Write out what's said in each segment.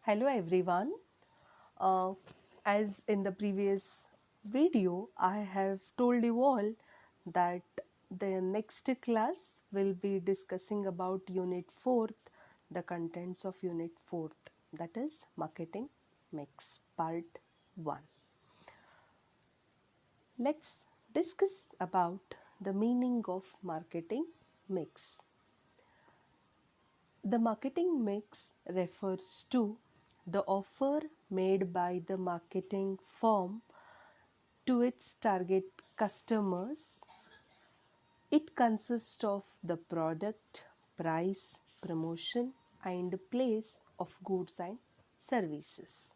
Hello everyone. Uh, as in the previous video, I have told you all that the next class will be discussing about Unit 4th, the contents of Unit 4th, that is Marketing Mix Part 1. Let's discuss about the meaning of marketing mix. The marketing mix refers to the offer made by the marketing firm to its target customers. It consists of the product, price, promotion, and place of goods and services.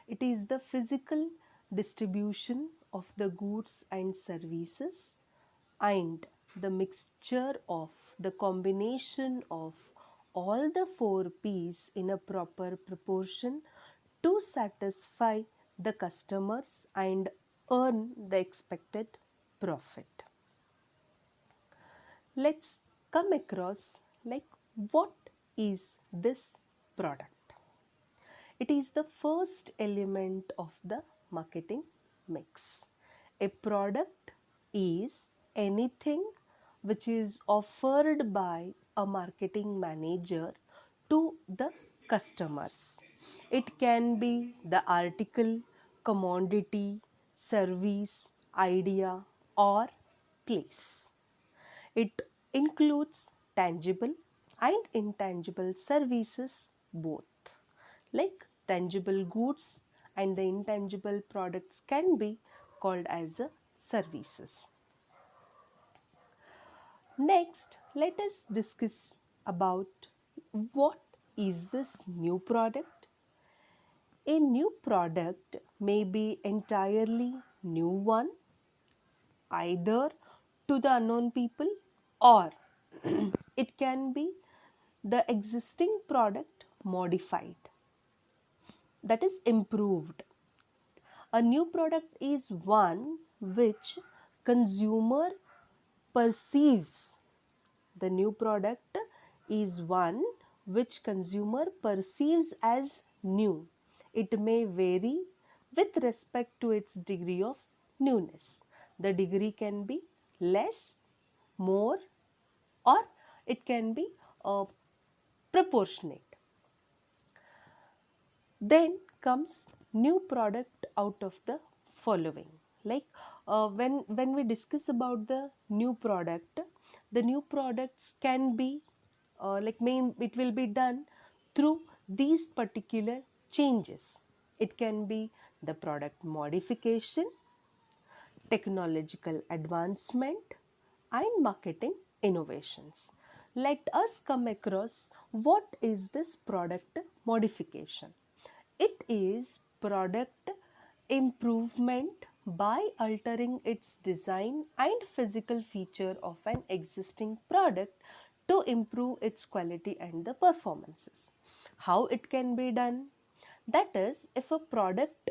It is the physical distribution of the goods and services and the mixture of the combination of all the four P's in a proper proportion to satisfy the customers and earn the expected profit. Let's come across like what is this product? It is the first element of the marketing mix. A product is anything which is offered by a marketing manager to the customers. It can be the article, commodity, service, idea, or place. It includes tangible and intangible services both. Like tangible goods and the intangible products can be called as services. Next, let us discuss about what is this new product. A new product may be entirely new one either to the unknown people or it can be the existing product modified, that is improved. A new product is one which consumer perceives. The new product is one which consumer perceives as new. It may vary with respect to its degree of newness. The degree can be less, more, or it can be proportionate. Then comes new product out of the following. Like when we discuss about the new products can be it will be done through these particular changes. It can be the product modification, technological advancement, and marketing innovations. Let us come across what is this product modification. It is product improvement by altering its design and physical feature of an existing product to improve its quality and the performances. How it can be done? That is, if a product,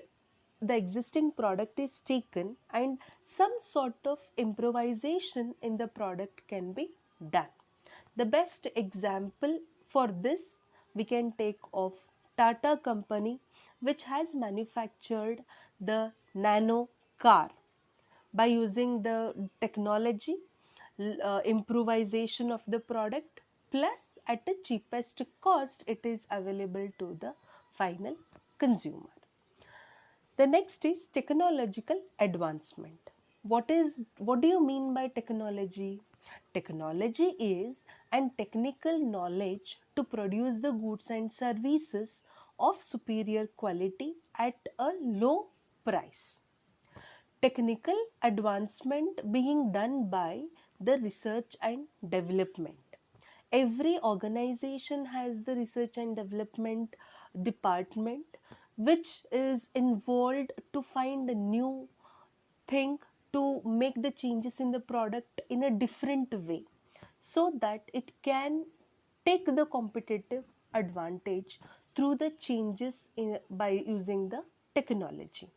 the existing product is taken and some sort of improvisation in the product can be done. The best example for this we can take of Tata company, which has manufactured the nano car by using the technology, improvisation of the product, plus at the cheapest cost it is available to the final consumer. The next is technological advancement. What do you mean by technology? Technology is and technical knowledge to produce the goods and services of superior quality at a low price. Technical advancement being done by the research and development. Every organization has the research and development department which is involved to find a new thing to make the changes in the product in a different way so that it can take the competitive advantage through the changes by using the technology.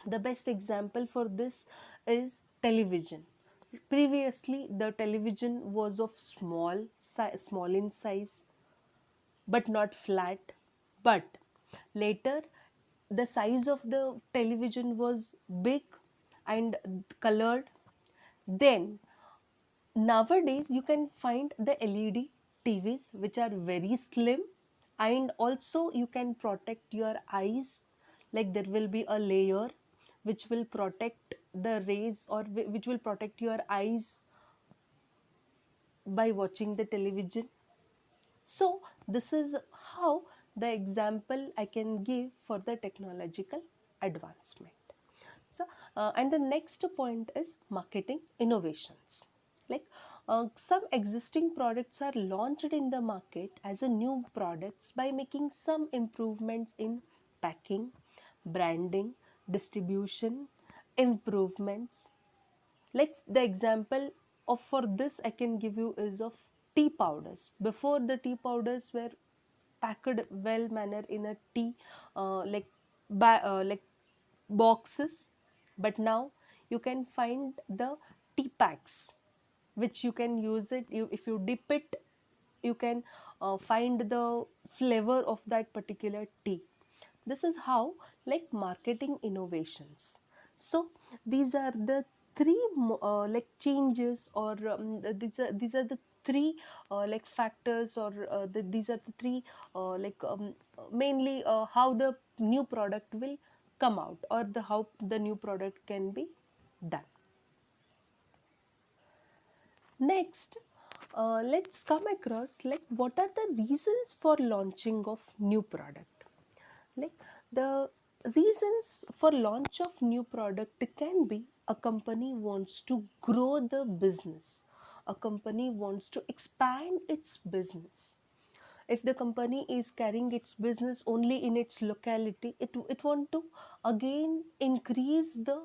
The best example for this is television. Previously, the television was of small in size, but not flat. But later, the size of the television was big and colored. Then nowadays you can find the LED TVs which are very slim, and also you can protect your eyes, like there will be a layer which will protect the rays, or which will protect your eyes by watching the television. So this is how the example I can give for the technological advancement. So, and the next point is marketing innovations. Like some existing products are launched in the market as a new products by making some improvements in packing, branding, distribution, improvements. Like the example of for this I can give you is of tea powders. Before, the tea powders were packed well manner in a tea like boxes, but now you can find the tea packs which you can use it. If you dip it, you can find the flavor of that particular tea. This is how, like, marketing innovations. So these are the three like changes, or these are the three like factors, or these are the three mainly how the new product will come out, or the how the new product can be done. Next, let's come across like what are the reasons for launching of new product. Like the reasons for launch of new product can be a company wants to grow the business, a company wants to expand its business. If the company is carrying its business only in its locality, it want to again increase the,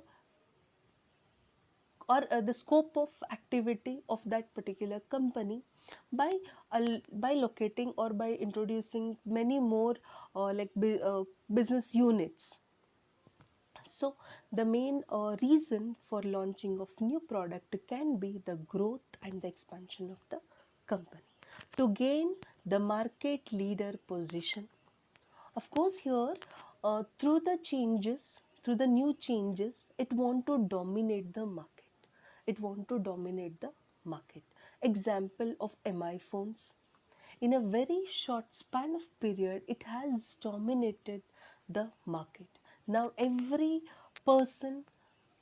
or the scope of activity of that particular company by by locating or by introducing many more business units. So the main reason for launching of new product can be the growth and the expansion of the company to gain the market leader position. Of course, here through the changes, through the new changes, it want to dominate the market. It want to dominate the market. Example of MI phones. In a very short span of period, it has dominated the market. Now every person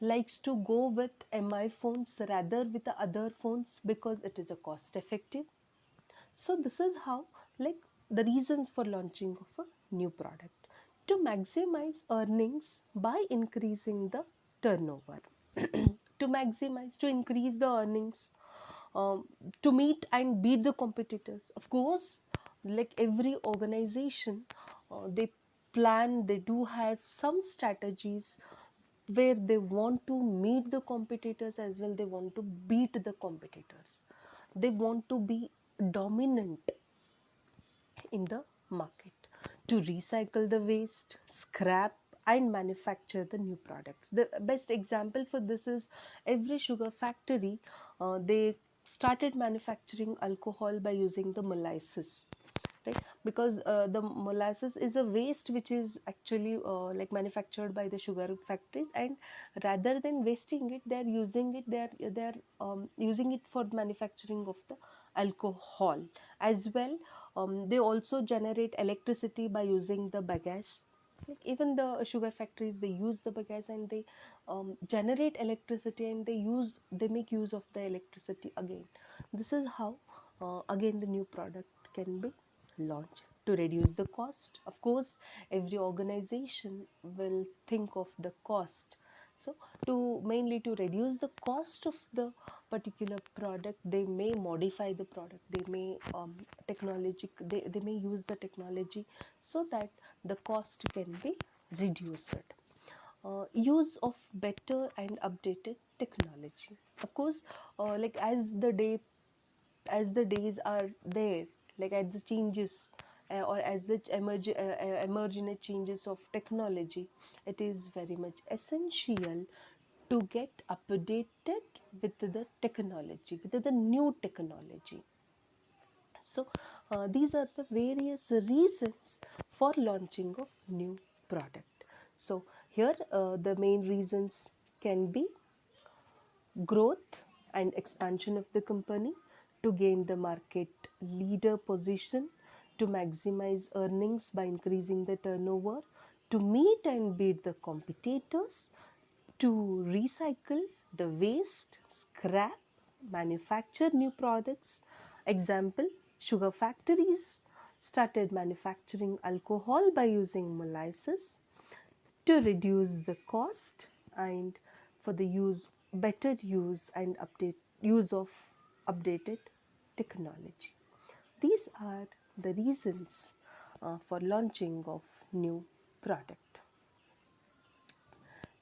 likes to go with MI phones rather with the other phones because it is a cost effective. So this is how, like, the reasons for launching of a new product: to maximize earnings by increasing the turnover, to maximize, to increase the earnings, um, to meet and beat the competitors. Of course, like every organization, they plan, they do have some strategies where they want to meet the competitors as well, they want to beat the competitors, they want to be dominant in the market, to recycle the waste, scrap, and manufacture the new products. The best example for this is every sugar factory, they started manufacturing alcohol by using the molasses, right? Because the molasses is a waste which is actually like manufactured by the sugar factories, and rather than wasting it, they are using it, they are using it for manufacturing of the alcohol as well. They also generate electricity by using the bagasse. Like even the sugar factories, they use the bagasse and they generate electricity, and they make use of the electricity again. This is how again the new product can be launched to reduce the cost. Of course, every organization will think of the cost. So to mainly to reduce the cost of the particular product, they may modify the product, they may they may use the technology so that the cost can be reduced. Use of better and updated technology. Of course, like as the days are there, like as the changes or as the emergent changes of technology, it is very much essential to get updated with the technology, with the new technology. So these are the various reasons for launching of new product. So here the main reasons can be growth and expansion of the company, to gain the market leader position, to maximize earnings by increasing the turnover, to meet and beat the competitors, to recycle the waste, scrap, manufacture new products. Example, sugar factories started manufacturing alcohol by using molasses, to reduce the cost and for the better use and use of updated technology. These are the reasons for launching of new product.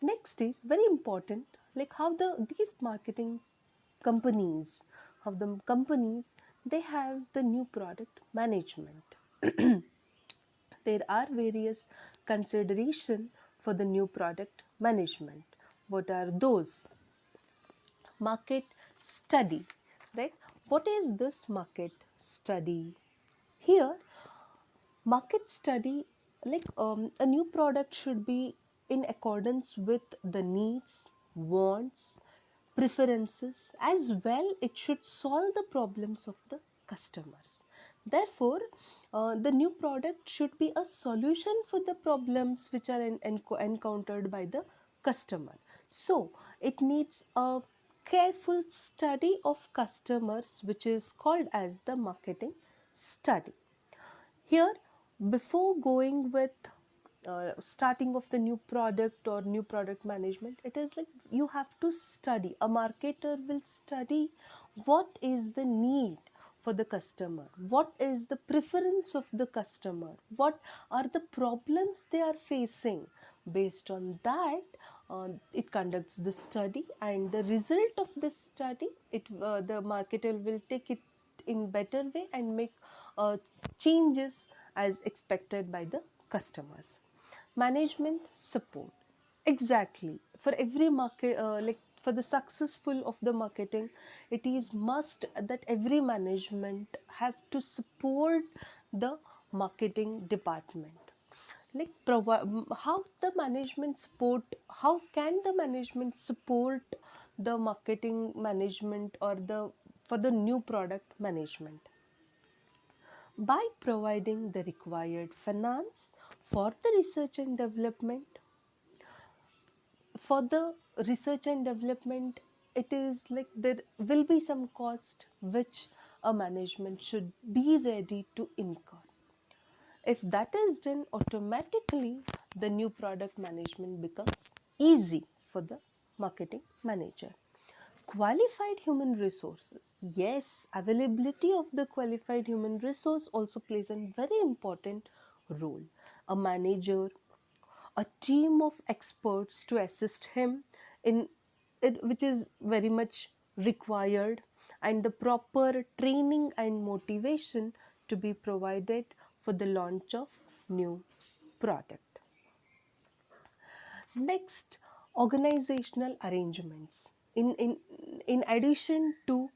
Next is very important, like how these marketing companies, how the companies, they have the new product management. There are various consideration for the new product management. What are those? Market study, right? What is this market study? Here, market study, like a new product should be in accordance with the needs, wants, preferences, as well it should solve the problems of the customers. Therefore, the new product should be a solution for the problems which are encountered by the customer. So it needs a careful study of customers, which is called as the marketing study. Here, before going with starting of the new product or new product management, it is like you have to study. A marketer will study what is the need for the customer, what is the preference of the customer, what are the problems they are facing. Based on that, it conducts the study, and the result of this study, the marketer will take it in better way and make changes as expected by the customers. Management support, exactly, for every market, like for the successful of the marketing, it is must that every management have to support the marketing department. Like how the management support, how can the management support the marketing management or the for the new product management? By providing the required finance for the research and development. For the research and development, it is like there will be some cost which a management should be ready to incur. If that is done, automatically the new product management becomes easy for the marketing manager. Qualified human resources, yes, availability of the qualified human resource also plays a very important role. A manager, a team of experts to assist him in it, which is very much required, and the proper training and motivation to be provided for the launch of new product. Next, organizational arrangements. In addition to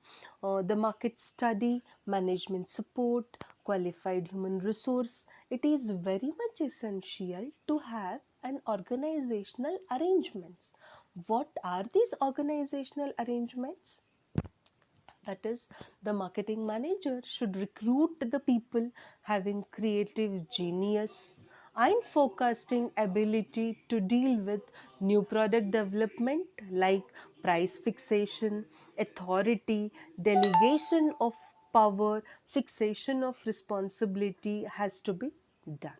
the market study, management support, qualified human resource, it is very much essential to have an organizational arrangements. What are these organizational arrangements? That is, the marketing manager should recruit the people having creative genius and forecasting ability to deal with new product development, like price fixation, authority, delegation of power, fixation of responsibility has to be done.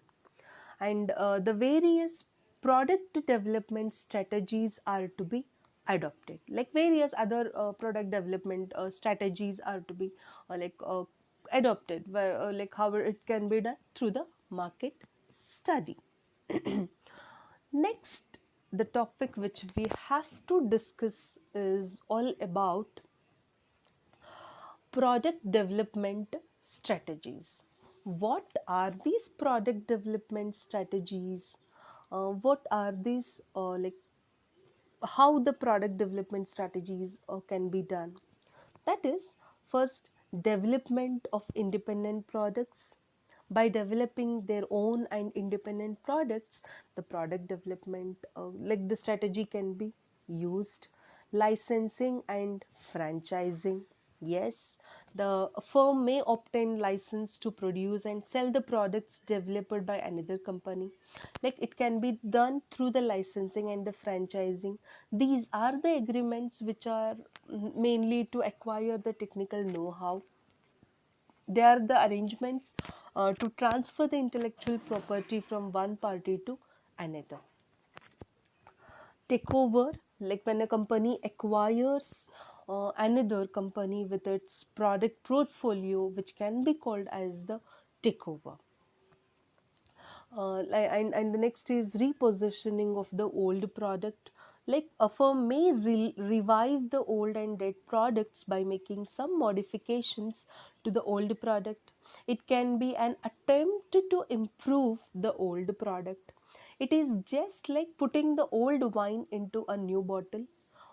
And the various product development strategies are to be adopted, like various other product development strategies are to be adopted, like how it can be done through the market study. Next, the topic which we have to discuss is all about product development strategies. What are these product development strategies? What are these how the product development strategies can be done? That is, first, development of independent products. By developing their own and independent products, the product development, like the strategy can be used. Licensing and franchising. Yes, the firm may obtain license to produce and sell the products developed by another company. Like it can be done through the licensing and the franchising. These are the agreements which are mainly to acquire the technical know-how. They are the arrangements to transfer the intellectual property from one party to another. Takeover, like when a company acquires another company with its product portfolio, which can be called as the takeover. And the next is repositioning of the old product. Like a firm may revive the old and dead products by making some modifications to the old product. It can be an attempt to improve the old product. It is just like putting the old wine into a new bottle,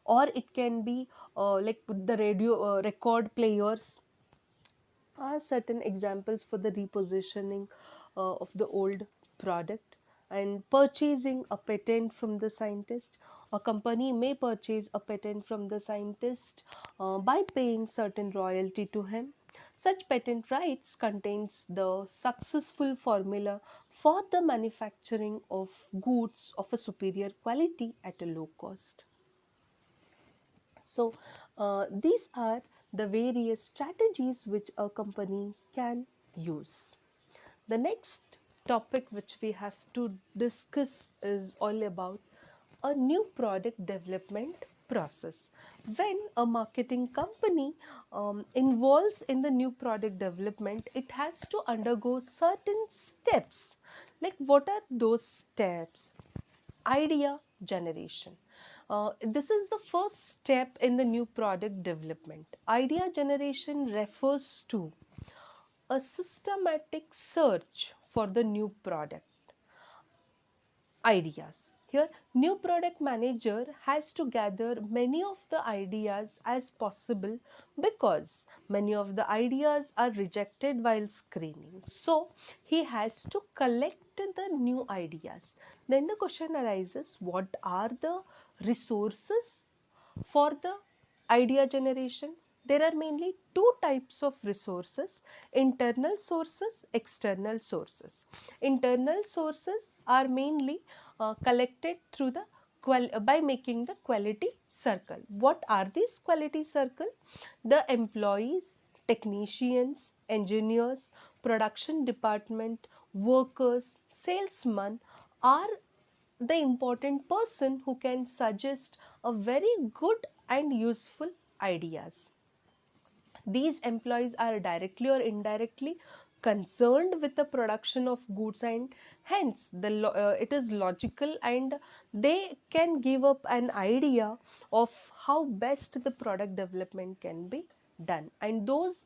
or it can be like the radio record players are certain examples for the repositioning of the old product. And purchasing a patent from the scientist, a company may purchase a patent from the scientist by paying certain royalty to him. Such patent rights contains the successful formula for the manufacturing of goods of a superior quality at a low cost. So, these are the various strategies which a company can use. The next topic which we have to discuss is all about a new product development process. When a marketing company involves in the new product development, it has to undergo certain steps. Like, what are those steps? Idea generation. This is the first step in the new product development. Idea generation refers to a systematic search for the new product ideas. Here, new product manager has to gather many of the ideas as possible, because many of the ideas are rejected while screening. So, he has to collect the new ideas. Then the question arises, what are the resources for the idea generation? There are mainly two types of resources: internal sources, external sources. Internal sources are mainly collected through the by making the quality circle. What are these quality circle? The employees, technicians, engineers, production department, workers, salesmen are the important person who can suggest a very good and useful ideas. These employees are directly or indirectly concerned with the production of goods, and hence it is logical, and they can give up an idea of how best the product development can be done. And those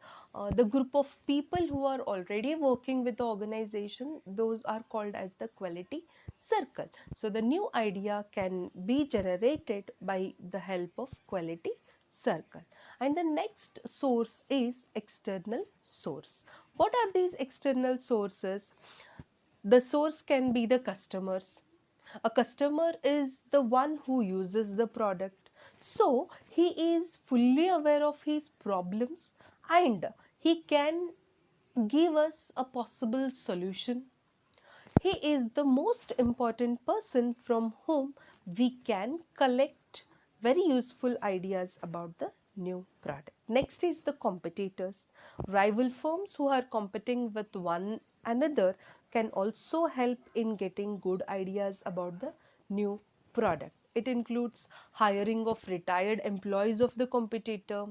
the group of people who are already working with the organization, those are called as the quality circle. So the new idea can be generated by the help of quality circle. And the next source is external source. What are these external sources? The source can be the customers. A customer is the one who uses the product, so he is fully aware of his problems, and he can give us a possible solution. He is the most important person from whom we can collect very useful ideas about the new product. Next is the competitors. Rival firms who are competing with one another can also help in getting good ideas about the new product. It includes hiring of retired employees of the competitor,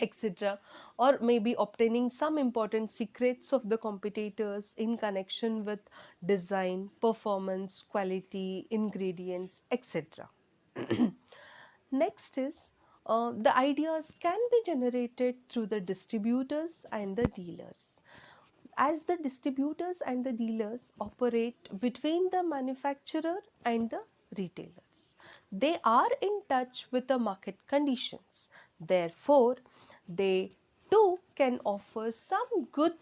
etc., or maybe obtaining some important secrets of the competitors in connection with design, performance, quality, ingredients, etc. Next is the ideas can be generated through the distributors and the dealers. As the distributors and the dealers operate between the manufacturer and the retailers, they are in touch with the market conditions. Therefore, they Two can offer some good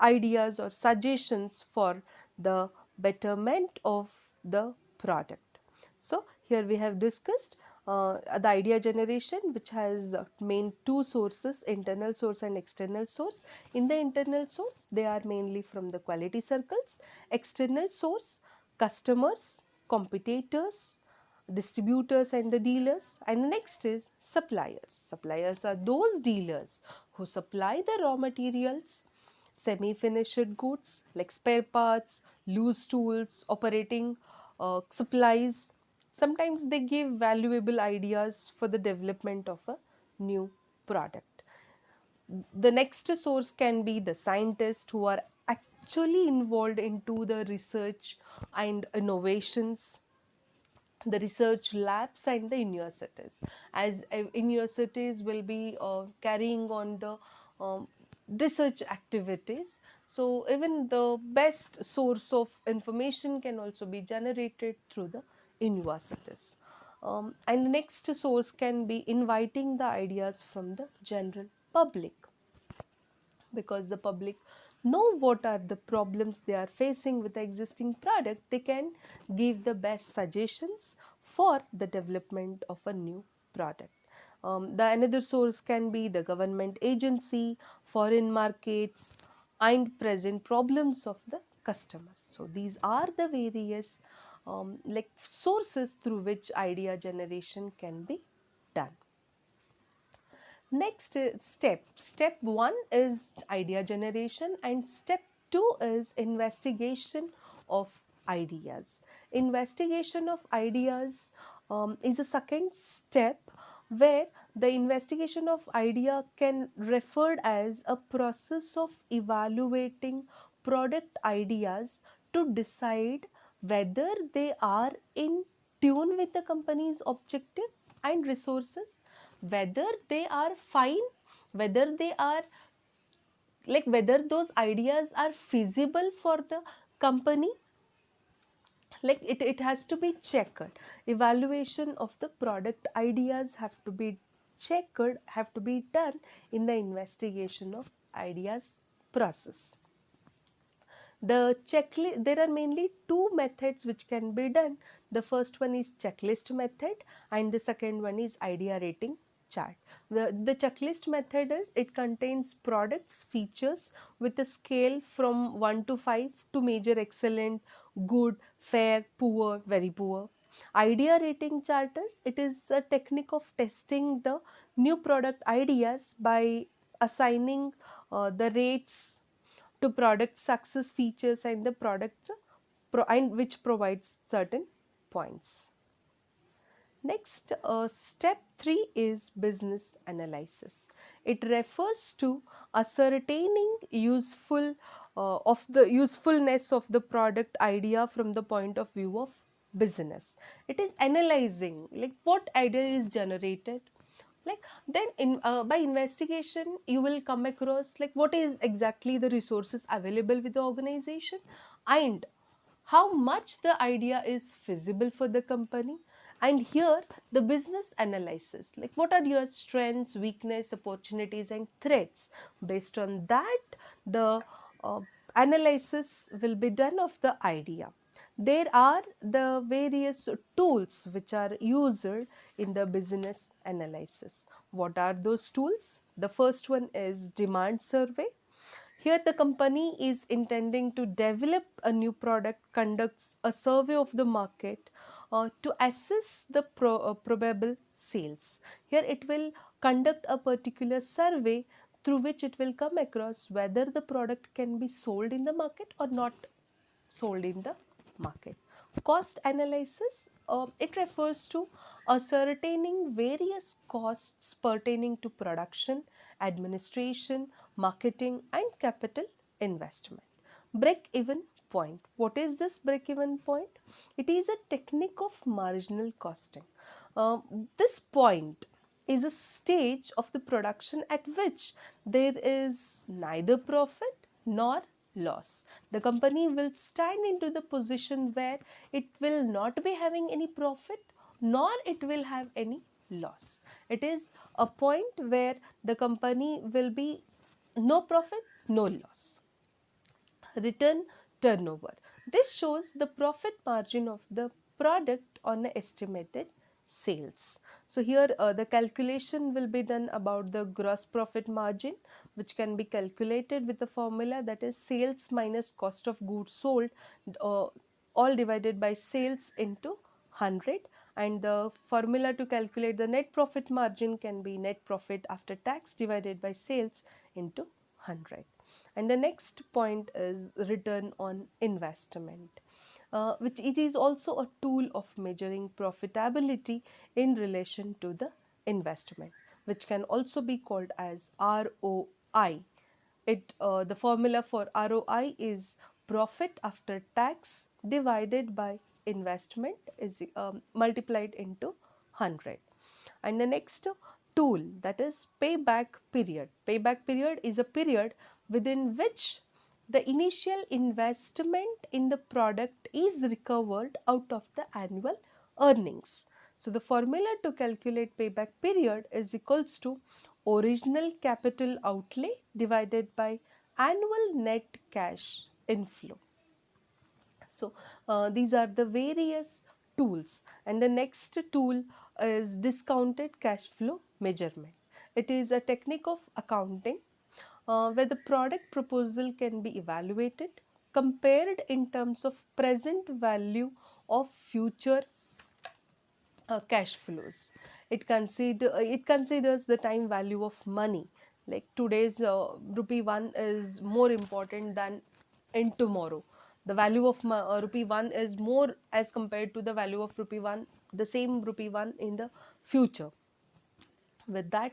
ideas or suggestions for the betterment of the product. So here we have discussed the idea generation, which has main two sources, internal source and external source. In the internal source, they are mainly from the quality circles. External source, customers, competitors, distributors and the dealers. And the next is suppliers. Suppliers are those dealers who supply the raw materials, semi-finished goods like spare parts, loose tools, operating supplies. Sometimes they give valuable ideas for the development of a new product. The next source can be the scientists who are actually involved into the research and innovations, the research labs and the universities, as universities will be carrying on the um, research activities. So even the best source of information can also be generated through the universities. And the next source can be inviting the ideas from the general public, because the public know what are the problems they are facing with the existing product. They can give the best suggestions for the development of a new product. The another source can be the government agency, foreign markets and present problems of the customers. So these are the various like sources through which idea generation can be done. Next step 1 is idea generation, and step 2 is investigation of ideas. Investigation of ideas is a second step, where the investigation of idea can referred as a process of evaluating product ideas to decide whether they are in tune with the company's objective and resources, whether they are fine, whether they are like whether those ideas are feasible for the company. Like it has to be checked. Evaluation of the product ideas have to be checked, have to be done in the investigation of ideas process. The checklist, there are mainly two methods which can be done. The first one is checklist method and the second one is idea rating chart. The checklist method is, it contains products features with a scale from 1 to 5 to major, excellent, good, fair, poor, very poor. Idea rating chart is, it is a technique of testing the new product ideas by assigning the rates to product success features and the products and which provides certain points. Next, step 3 is business analysis. It refers to ascertaining of the usefulness of the product idea from the point of view of business. It is analyzing like what idea is generated, like then by investigation you will come across like what is exactly the resources available with the organization, and how much the idea is feasible for the company. And here the business analysis, like what are your strengths, weakness, opportunities and threats. Based on that, the uh, analysis will be done of the idea. There are the various tools which are used in the business analysis. What are those tools? The first one is demand survey. Here the company is intending to develop a new product, conducts a survey of the market to assess the probable sales. Here it will conduct a particular survey through which it will come across whether the product can be sold in the market or not sold in the market. Cost analysis, it refers to ascertaining various costs pertaining to production, administration, marketing and capital investment. Break even point. What is this break even point? It is a technique of marginal costing. This point is a stage of the production at which there is neither profit nor loss. The company will stand into the position where it will not be having any profit nor it will have any loss. It is a point where the company will be no profit, no loss. Return turnover. This shows the profit margin of the product on the estimated sales. So here the calculation will be done about the gross profit margin, which can be calculated with the formula, that is sales minus cost of goods sold, uh, all divided by sales into 100, and the formula to calculate the net profit margin can be net profit after tax divided by sales into 100. And the next point is return on investment, which it is also a tool of measuring profitability in relation to the investment, which can also be called as ROI. The formula for ROI is profit after tax divided by investment is multiplied into 100. And the next tool, that is payback period. Payback period is a period within which the initial investment in the product is recovered out of the annual earnings. So the formula to calculate payback period is equals to original capital outlay divided by annual net cash inflow. So these are the various tools, and the next tool is discounted cash flow measurement. It is a technique of accounting where the product proposal can be evaluated, compared in terms of present value of future cash flows. It considers the time value of money. Like today's rupee 1 is more important than in tomorrow. The value of rupee 1 is more as compared to the value of rupee 1, the same rupee 1 in the future. With that,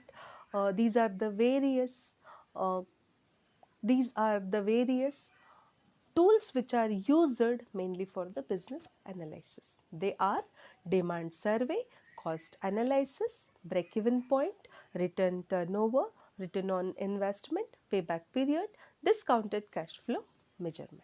these are the various uh, these are the various tools which are used mainly for the business analysis. They are demand survey, cost analysis, break-even point, return turnover, return on investment, payback period, discounted cash flow measurement.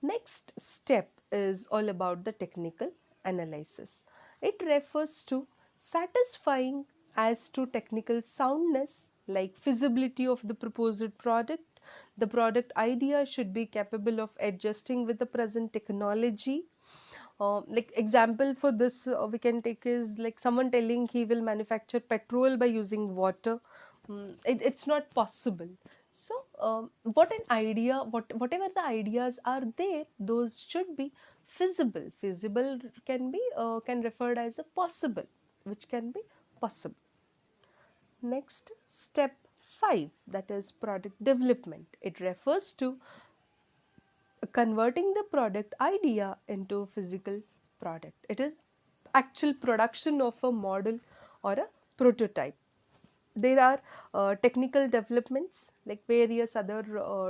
Next step is all about the technical analysis. It refers to satisfying as to technical soundness, like feasibility of the proposed product. The product idea should be capable of adjusting with the present technology. Like example for this we can take is like someone telling he will manufacture petrol by using water. It's not possible. So whatever the ideas are there, those should be feasible. Feasible can referred as a possible, which can be possible. Next, step 5, that is product development. It refers to converting the product idea into physical product. It is actual production of a model or a prototype. There are technical developments, like various other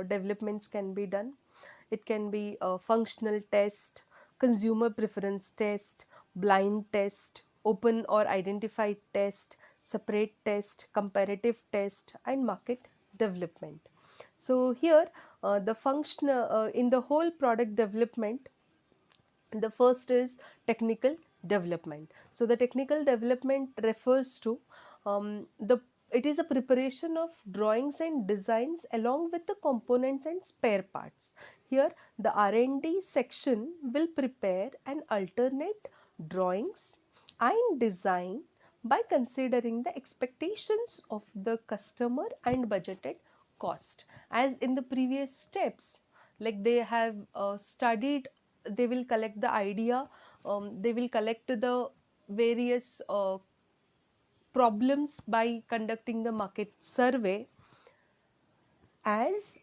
developments can be done. It can be a functional test, consumer preference test, blind test, open or identified test, separate test, comparative test, and market development. So here the function in the whole product development, the first is technical development. So the technical development refers to the it is a preparation of drawings and designs along with the components and spare parts. Here the R&D section will prepare an alternate drawings and design by considering the expectations of the customer and budgeted cost. As in the previous steps, like they have studied, they will collect the idea, they will collect the various problems by conducting the market survey. As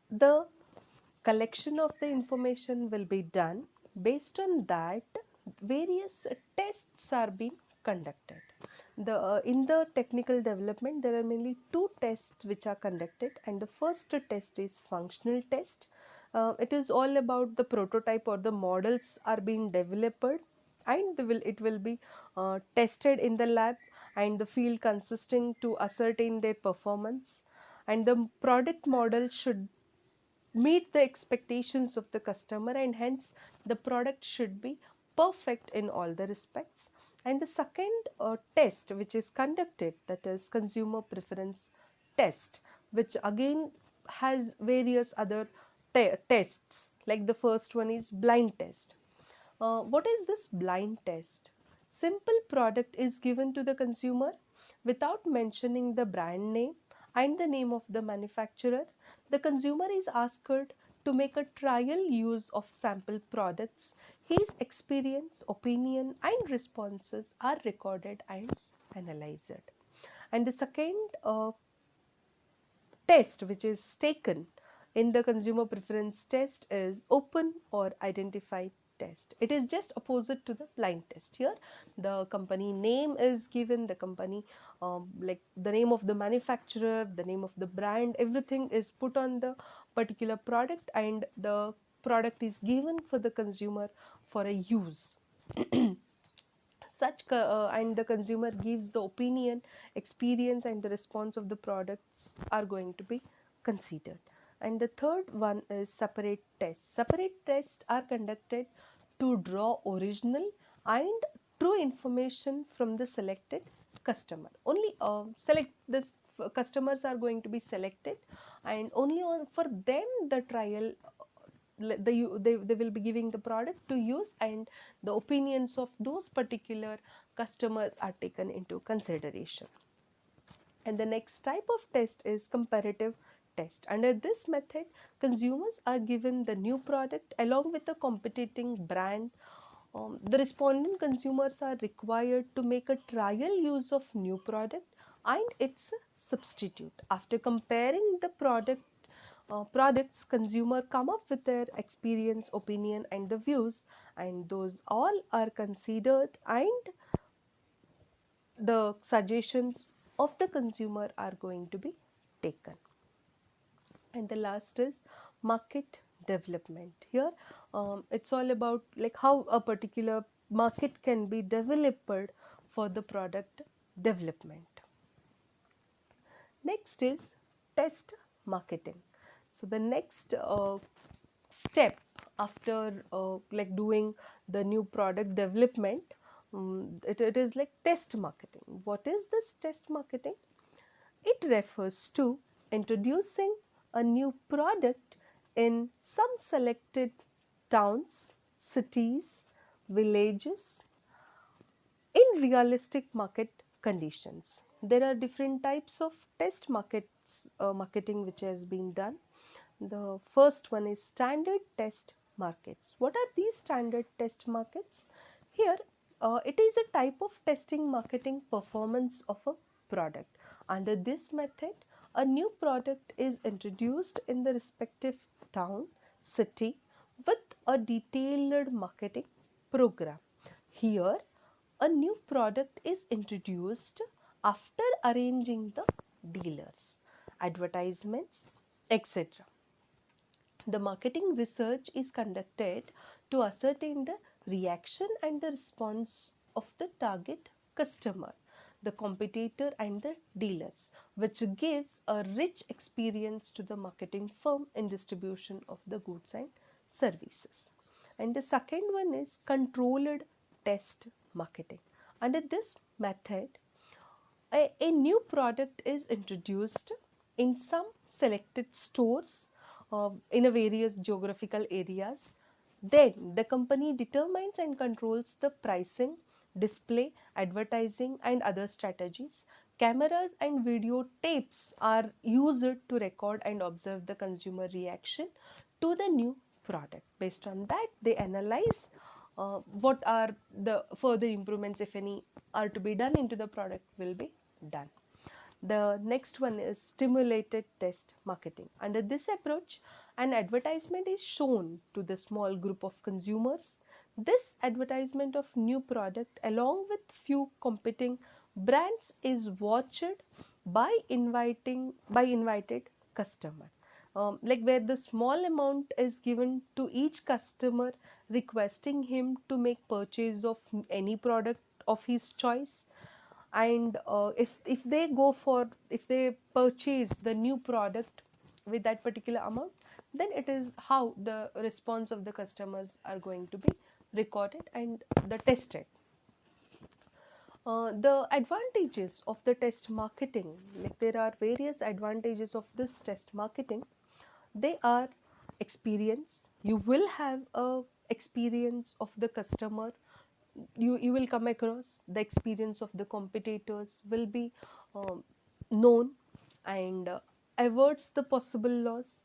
the collection of the information will be done, based on that various tests are being conducted. In the technical development there are mainly two tests which are conducted, and the first test is functional test. It is all about the prototype or the models are being developed, and it will be tested in the lab and the field consisting to ascertain their performance, and the product model should meet the expectations of the customer, and hence the product should be perfect in all the respects. And the second test which is conducted, that is consumer preference test, which again has various other tests. Like the first one is blind test. What is this blind test? Simple product is given to the consumer without mentioning the brand name and the name of the manufacturer. The consumer is asked to make a trial use of sample products. His experience, opinion, and responses are recorded and analyzed. And the second test which is taken in the consumer preference test is open or identified test. It is just opposite to the blind test. Here the company name is given, the company like the name of the manufacturer, the name of the brand, everything is put on the particular product, and the product is given for the consumer for a use. And the consumer gives the opinion, experience, and the response of the products are going to be considered. And the third one is separate tests. Separate tests are conducted to draw original and true information from the selected customer. Only select this customers are going to be selected, and only for them the trial, they will be giving the product to use, and the opinions of those particular customers are taken into consideration. And the next type of test is comparative test. Under this method, consumers are given the new product along with the competing brand. The respondent consumers are required to make a trial use of new product and its substitute. After comparing the products, consumer come up with their experience, opinion, and the views, and those all are considered, and the suggestions of the consumer are going to be taken. And the last is market development. Here it's all about like how a particular market can be developed for the product development. Next is test marketing. So the next step after like doing the new product development, it is like test marketing. What is this test marketing? It refers to introducing a new product in some selected towns, cities, villages in realistic market conditions. There are different types of test marketing which has been done. The first one is standard test markets. What are these standard test markets? Here, it is a type of testing marketing performance of a product. Under this method, a new product is introduced in the respective town, city with a detailed marketing program. Here, a new product is introduced after arranging the dealers, advertisements, etc. The marketing research is conducted to ascertain the reaction and the response of the target customer, the competitor, and the dealers, which gives a rich experience to the marketing firm in distribution of the goods and services. And the second one is controlled test marketing. Under this method, a new product is introduced in some selected stores in a various geographical areas. Then the company determines and controls the pricing, display, advertising, and other strategies. Cameras and video tapes are used to record and observe the consumer reaction to the new product. Based on that, they analyze what are the further improvements, if any, are to be done into the product will be done. The next one is stimulated test marketing. Under this approach, an advertisement is shown to the small group of consumers. This advertisement of new product along with few competing brands is watched by invited customer. Like where the small amount is given to each customer, requesting him to make purchase of any product of his choice. And if they go for, if they purchase the new product with that particular amount, then it is how the response of the customers are going to be recorded and the tested. The advantages of the test marketing, like there are various advantages of this test marketing. They are experience. You will have a experience of the customer. You will come across the experience of the competitors will be um, known, and averts the possible loss.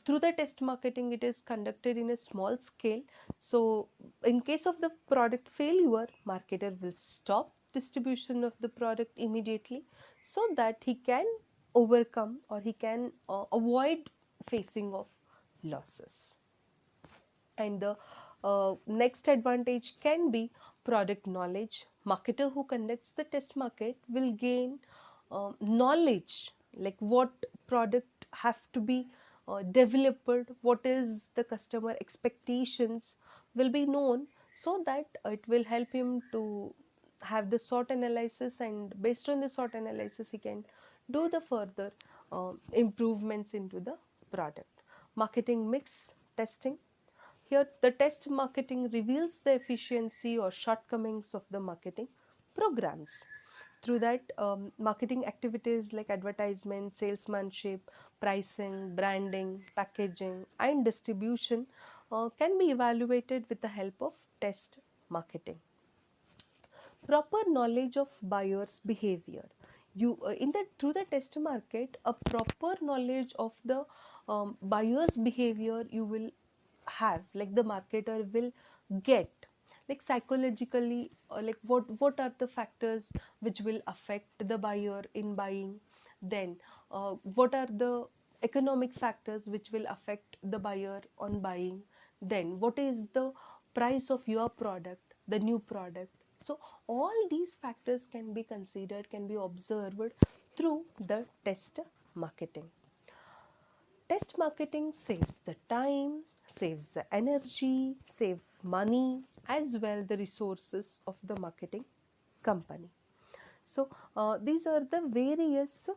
Through the test marketing, it is conducted in a small scale. So, in case of the product failure, marketer will stop distribution of the product immediately so that he can overcome or he can avoid facing of losses. And the next advantage can be product knowledge. Marketer who conducts the test market will gain knowledge, like what product have to be developed, what is the customer expectations will be known, so that it will help him to have the SWOT analysis, and based on the SWOT analysis he can do the further improvements into the product. Marketing mix testing. Here, the test marketing reveals the efficiency or shortcomings of the marketing programs. Through that, marketing activities like advertisement, salesmanship, pricing, branding, packaging, and distribution can be evaluated with the help of test marketing. Proper knowledge of buyer's behavior. You in the through the test market, a proper knowledge of the buyer's behavior you will have, like the marketer will get, like psychologically, like what are the factors which will affect the buyer in buying, then what are the economic factors which will affect the buyer on buying, then what is the price of your product, the new product. So all these factors can be considered, can be observed through the test marketing. Test marketing saves the time, saves the energy, saves money, as well the resources of the marketing company. So these are the various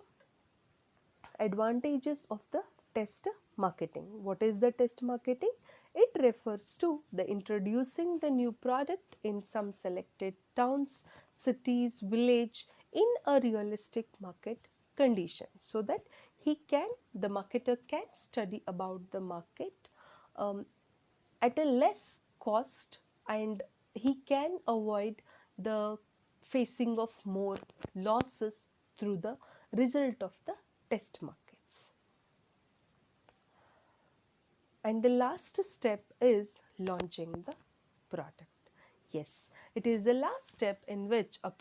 advantages of the test marketing. What is the test marketing? It refers to the introducing the new product in some selected towns, cities, village in a realistic market condition, so that the marketer can study about the market um, at a less cost, and he can avoid the facing of more losses through the result of the test markets. And the last step is launching the product. Yes, it is the last step in which a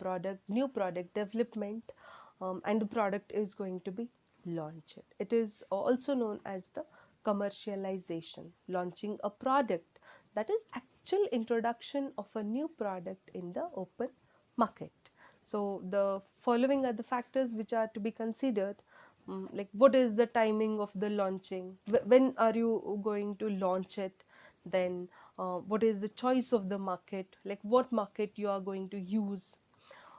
new product development, and the product is going to be launched. It is also known as the commercialization, launching a product, that is actual introduction of a new product in the open market. So the following are the factors which are to be considered. Like what is the timing of the launching, when are you going to launch it, then what is the choice of the market, like what market you are going to use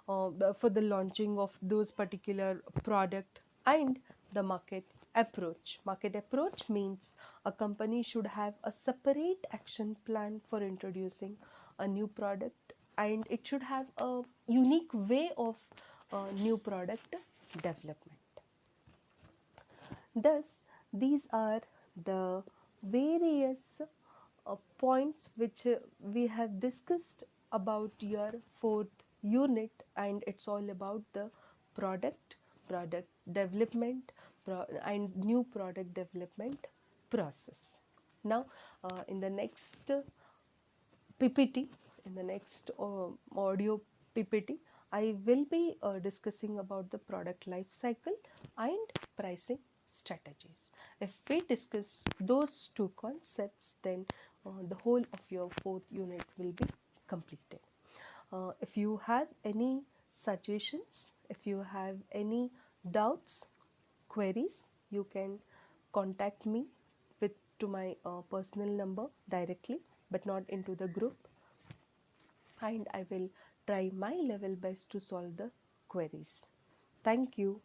for the launching of those particular product, and the market approach means a company should have a separate action plan for introducing a new product, and it should have a unique way of new product development. Thus, these are the various points which we have discussed about your fourth unit, and it's all about the product development, and new product development process. Now, in the next PPT, in the next audio PPT, I will be discussing about the product life cycle and pricing strategies. If we discuss those two concepts, then the whole of your fourth unit will be completed. If you have any suggestions, if you have any doubts, queries, you can contact me with to my personal number directly, but not into the group, and I will try my level best to solve the queries. Thank you.